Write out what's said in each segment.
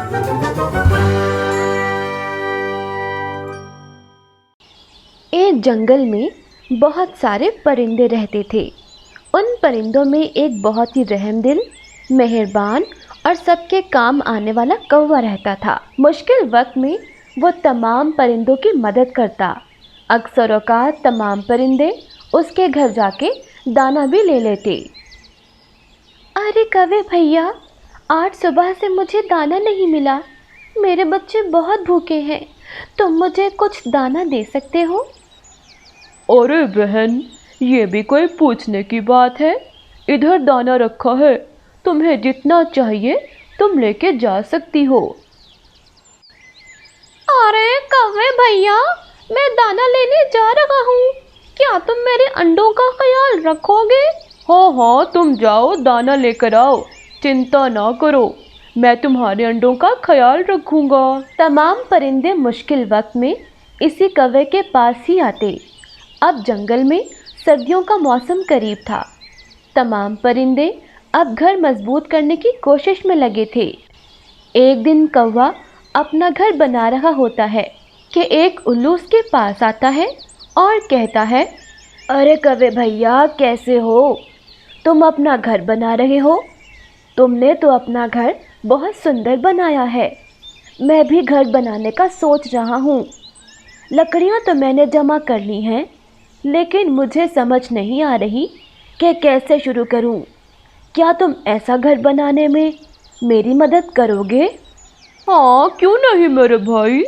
एक जंगल में बहुत सारे परिंदे रहते थे। उन परिंदों में एक बहुत ही रहमदिल, मेहरबान और सबके काम आने वाला कौवा रहता था। मुश्किल वक्त में वो तमाम परिंदों की मदद करता। अक्सर औकात तमाम परिंदे उसके घर जाके दाना भी ले लेते। अरे कौवे भैया, आज सुबह से मुझे दाना नहीं मिला। मेरे बच्चे बहुत भूखे हैं, तुम मुझे कुछ दाना दे सकते हो? अरे बहन, ये भी कोई पूछने की बात है। इधर दाना रखा है, तुम्हें जितना चाहिए तुम लेके जा सकती हो। अरे कौवे भैया, मैं दाना लेने जा रहा हूँ, क्या तुम मेरे अंडों का ख्याल रखोगे? हाँ हाँ, तुम जाओ दाना लेकर आओ, चिंता ना करो, मैं तुम्हारे अंडों का ख्याल रखूंगा। तमाम परिंदे मुश्किल वक्त में इसी कौवे के पास ही आते। अब जंगल में सर्दियों का मौसम करीब था। तमाम परिंदे अब घर मजबूत करने की कोशिश में लगे थे। एक दिन कौवा अपना घर बना रहा होता है कि एक उल्लू उसके पास आता है और कहता है, अरे कौवे भैया, कैसे हो? तुम अपना घर बना रहे हो? तुमने तो अपना घर बहुत सुंदर बनाया है। मैं भी घर बनाने का सोच रहा हूँ। लकड़ियाँ तो मैंने जमा कर ली हैं, लेकिन मुझे समझ नहीं आ रही कि कैसे शुरू करूं। क्या तुम ऐसा घर बनाने में मेरी मदद करोगे? हाँ, क्यों नहीं मेरे भाई,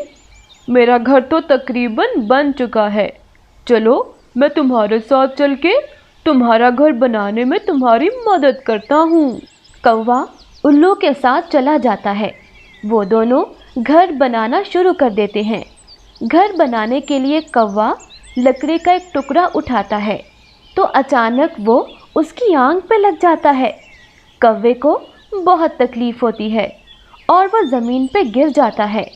मेरा घर तो तकरीबन बन चुका है। चलो, मैं तुम्हारे साथ चल के तुम्हारा घर बनाने में तुम्हारी मदद करता हूँ। कौवा उल्लू के साथ चला जाता है। वो दोनों घर बनाना शुरू कर देते हैं। घर बनाने के लिए कौवा लकड़ी का एक टुकड़ा उठाता है तो अचानक वो उसकी आंख पे लग जाता है। कौवे को बहुत तकलीफ होती है और वो ज़मीन पे गिर जाता है।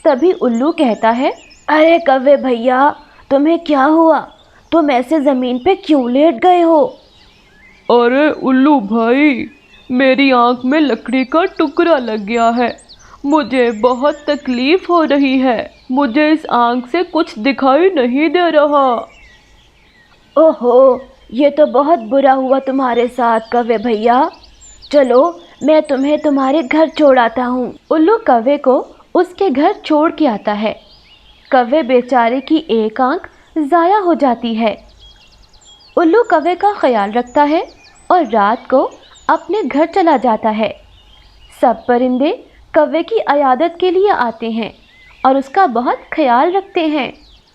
तभी उल्लू कहता है, अरे कौवे भैया, तुम्हें क्या हुआ? तुम ऐसे ज़मीन पे क्यों लेट गए हो? अरे उल्लू भाई, मेरी आंख में लकड़ी का टुकड़ा लग गया है, मुझे बहुत तकलीफ हो रही है, मुझे इस आंख से कुछ दिखाई नहीं दे रहा। ओहो, ये तो बहुत बुरा हुआ तुम्हारे साथ कौवे भैया। चलो, मैं तुम्हें तुम्हारे घर छोड़ आता हूँ। उल्लू कौवे को उसके घर छोड़ के आता है। कौवे बेचारे की एक आंख ज़ाया हो जाती है। उल्लू कौवे का ख्याल रखता है और रात को अपने घर चला जाता है। सब परिंदे कौवे की अयादत के लिए आते हैं और उसका बहुत ख्याल रखते हैं।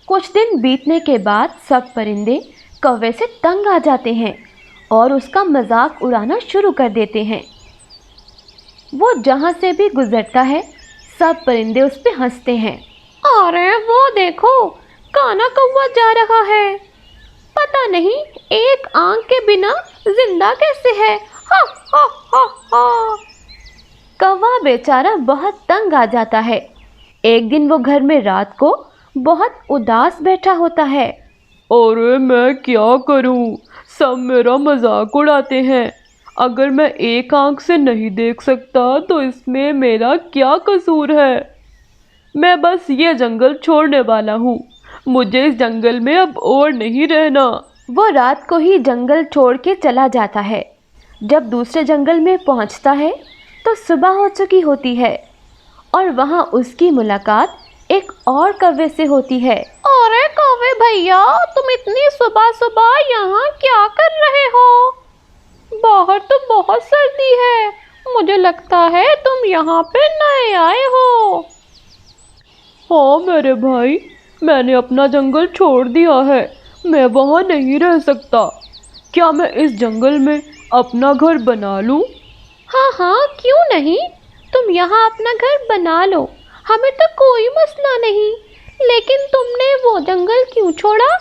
कुछ दिन बीतने के बाद सब परिंदे कौवे से तंग आ जाते हैं और उसका मजाक उड़ाना शुरू कर देते हैं। वो जहाँ से भी गुजरता है, सब परिंदे उस पे हंसते हैं। अरे वो देखो, काना कौवा जा रहा है, पता नहीं एक आंख के बिना जिंदा कैसे है। हा हा हा हा। कौवा बेचारा बहुत तंग आ जाता है। एक दिन वो घर में रात को बहुत उदास बैठा होता है। अरे मैं क्या करूं, सब मेरा मजाक उड़ाते हैं। अगर मैं एक आंख से नहीं देख सकता तो इसमें मेरा क्या कसूर है? मैं बस ये जंगल छोड़ने वाला हूँ, मुझे इस जंगल में अब और नहीं रहना। वो रात को ही जंगल छोड़ के चला जाता है। जब दूसरे जंगल में पहुँचता है तो सुबह हो चुकी होती है और वहाँ उसकी मुलाकात एक और कौवे से होती है। अरे कौवे भैया, तुम इतनी सुबह सुबह यहाँ क्या कर रहे हो? बाहर तो बहुत सर्दी है, मुझे लगता है तुम यहाँ पे नए आए हो। हाँ मेरे भाई, मैंने अपना जंगल छोड़ दिया है, मैं वहाँ नहीं रह सकता। क्या मैं इस जंगल में अपना घर बना लूँ? हाँ हाँ, क्यों नहीं, तुम यहाँ अपना घर बना लो, हमें तो कोई मसला नहीं। लेकिन तुमने वो जंगल क्यों छोड़ा?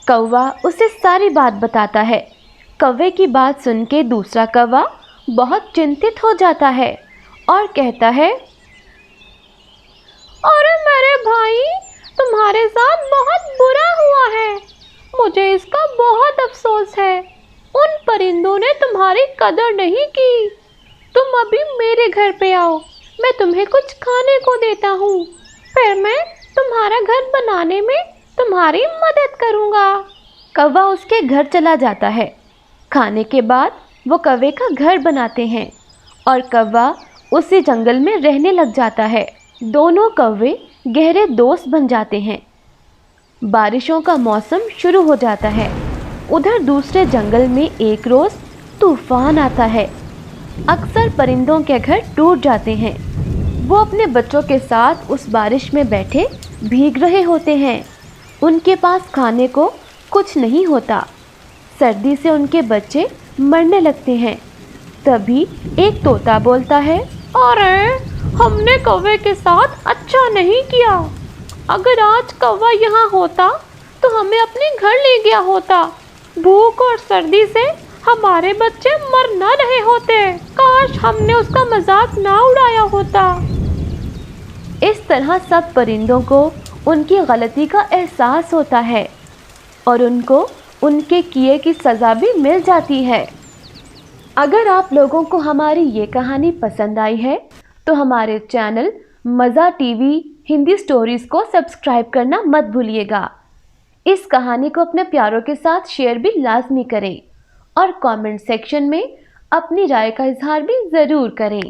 कौवा उसे सारी बात बताता है। कौवे की बात सुन के दूसरा कौवा बहुत चिंतित हो जाता है और कहता है, अरे मेरे भाई, तुम्हारे साथ बहुत बुरा हुआ है, मुझे इसका बहुत अफसोस है। उन परिंदों ने तुम्हारी कदर नहीं की। तुम अभी मेरे घर पे आओ, मैं तुम्हें कुछ खाने को देता हूँ, फिर मैं तुम्हारा घर बनाने में तुम्हारी मदद करूँगा। कौवा उसके घर चला जाता है। खाने के बाद वो कौवे का घर बनाते हैं और कौवा उसी जंगल में रहने लग जाता है। दोनों कौवे गहरे दोस्त बन जाते हैं। बारिशों का मौसम शुरू हो जाता है। उधर दूसरे जंगल में एक रोज तूफान आता है। अक्सर परिंदों के घर टूट जाते हैं। वो अपने बच्चों के साथ उस बारिश में बैठे भीग रहे होते हैं। उनके पास खाने को कुछ नहीं होता। सर्दी से उनके बच्चे मरने लगते हैं। तभी एक तोता बोलता है, अरे हमने कौवे के साथ अच्छा नहीं किया। अगर आज कौवा यहाँ होता तो हमें अपने घर ले गया होता। भूख और सर्दी से हमारे बच्चे मर ना रहे होते। काश हमने उसका मजाक ना उड़ाया होता। इस तरह सब परिंदों को उनकी गलती का एहसास होता है और उनको उनके किए की सज़ा भी मिल जाती है। अगर आप लोगों को हमारी ये कहानी पसंद आई है तो हमारे चैनल मज़ा टीवी हिंदी स्टोरीज़ को सब्सक्राइब करना मत भूलिएगा। इस कहानी को अपने प्यारों के साथ शेयर भी लाजमी करें और कमेंट सेक्शन में अपनी राय का इजहार भी ज़रूर करें।